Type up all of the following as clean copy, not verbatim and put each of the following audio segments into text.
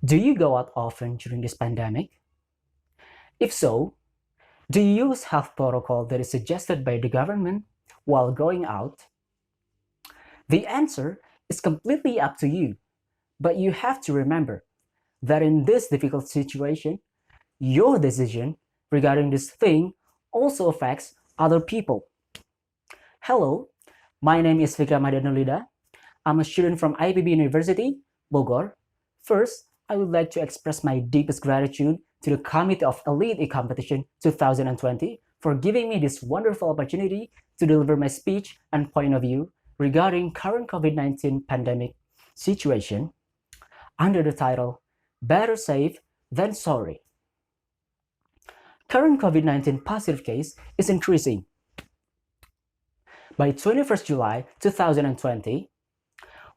Do you go out often during this pandemic? If so, do you use health protocol that is suggested by the government while going out? The answer is completely up to you, but you have to remember that in this difficult situation, your decision regarding this thing also affects other people. Hello, my name is Fikri Ahmad. I'm a student from IPB University, Bogor. First, I would like to express my deepest gratitude to the Committee of Ellite Competition 2020 for giving me this wonderful opportunity to deliver my speech and point of view regarding current COVID-19 pandemic situation under the title Better Safe Than Sorry. Current COVID-19 positive case is increasing. By 21st July 2020,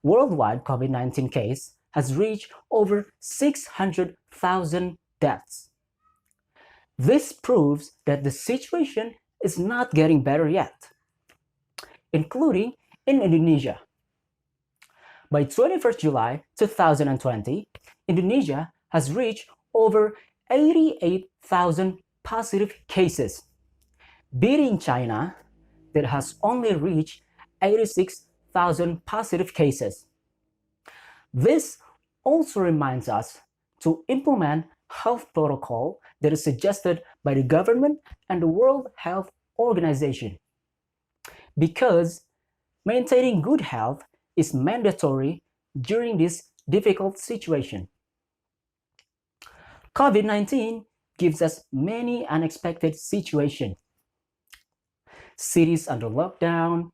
worldwide COVID-19 case has reached over 600,000 deaths. This proves that the situation is not getting better yet, including in Indonesia. By 21st July 2020, Indonesia has reached over 88,000 positive cases, beating China that has only reached 86,000 positive cases. This also reminds us to implement health protocol that is suggested by the government and the World Health Organization, because maintaining good health is mandatory during this difficult situation. COVID-19 gives us many unexpected situations. Cities under lockdown,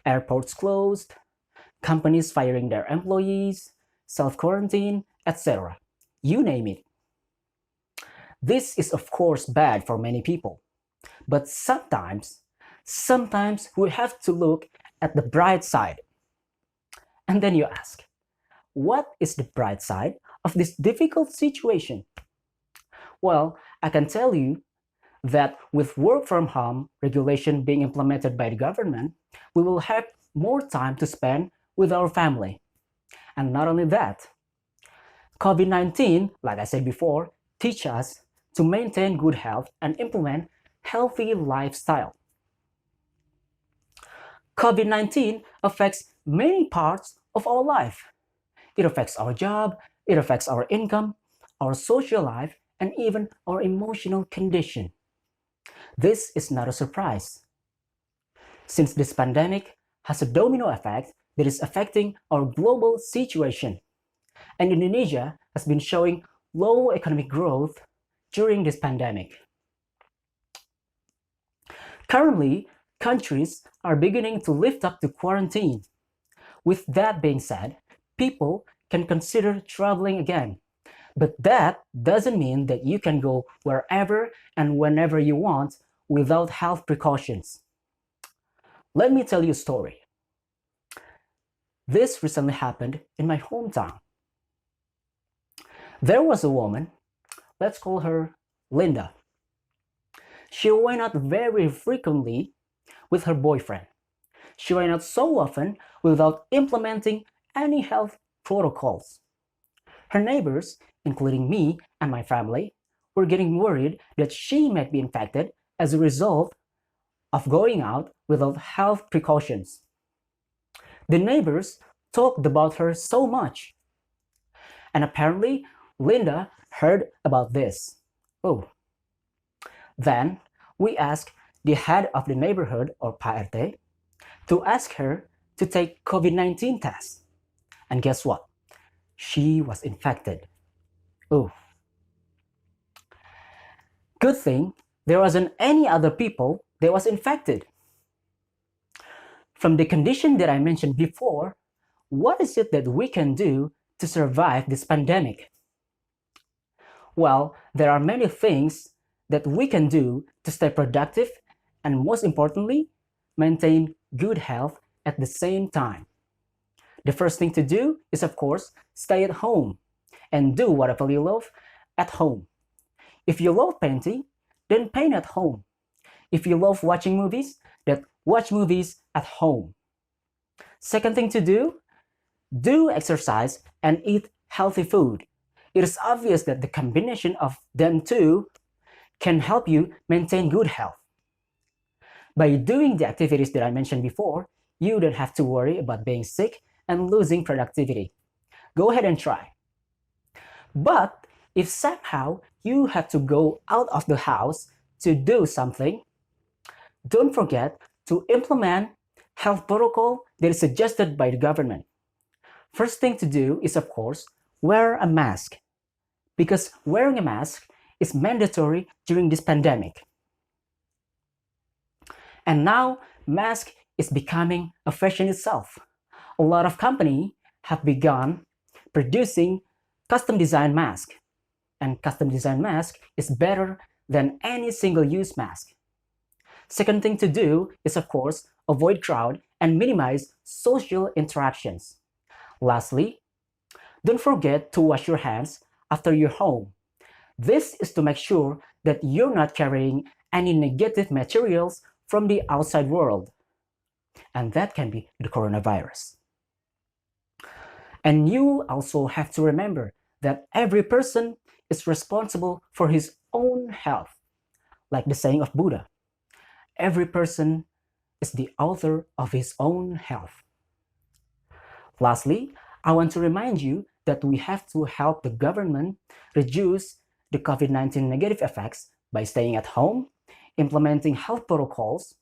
airports closed, companies firing their employees, self-quarantine, etc. You name it. This is of course bad for many people, but sometimes we have to look at the bright side. And then you ask, what is the bright side of this difficult situation? Well, I can tell you that with work from home regulation being implemented by the government, we will have more time to spend with our family. And not only that, COVID-19, like I said before, teach us to maintain good health and implement healthy lifestyle. COVID-19 affects many parts of our life. It affects our job, it affects our income, our social life, and even our emotional condition. This is not a surprise, since this pandemic has a domino effect that is affecting our global situation, and Indonesia has been showing low economic growth during this pandemic. Currently, countries are beginning to lift up the quarantine. With that being said, people can consider traveling again. But that doesn't mean that you can go wherever and whenever you want without health precautions. Let me tell you a story. This recently happened in my hometown. There was a woman, let's call her Linda. She went out very frequently with her boyfriend. She went out so often without implementing any health protocols. Her neighbors, including me and my family, were getting worried that she might be infected as a result of going out without health precautions. The neighbors talked about her so much, and apparently Linda heard about this. Oh. Then we asked the head of the neighborhood, or PRT, to ask her to take COVID-19 test. And guess what? She was infected. Oh. Good thing there wasn't any other people that was infected. From the condition that I mentioned before, what is it that we can do to survive this pandemic? Well, there are many things that we can do to stay productive and, most importantly, maintain good health at the same time. The first thing to do is, of course, stay at home and do whatever you love at home. If you love painting, then paint at home. If you love watching movies, then watch movies at home. Second thing to do exercise and eat healthy food. it is obvious that the combination of them two can help you maintain good health. By doing the activities that I mentioned before, you don't have to worry about being sick and losing productivity. Go ahead and try. But if somehow you have to go out of the house to do something, don't forget to implement health protocol that is suggested by the government. First thing to do is, of course, wear a mask, because wearing a mask is mandatory during this pandemic. And now, mask is becoming a fashion itself. A lot of companies have begun producing custom designed mask, and custom designed mask is better than any single-use mask. Second thing to do is, of course, avoid crowd and minimize social interactions. Lastly, don't forget to wash your hands after you're home. This is to make sure that you're not carrying any negative materials from the outside world, and that can be the coronavirus. And you also have to remember that every person is responsible for his own health, like the saying of Buddha. Every person is the author of his own health. Lastly, I want to remind you that we have to help the government reduce the COVID-19 negative effects by staying at home, implementing health protocols,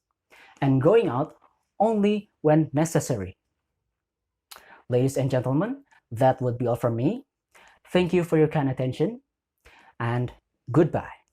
and going out only when necessary. Ladies and gentlemen, that would be all from me. Thank you for your kind attention, and goodbye.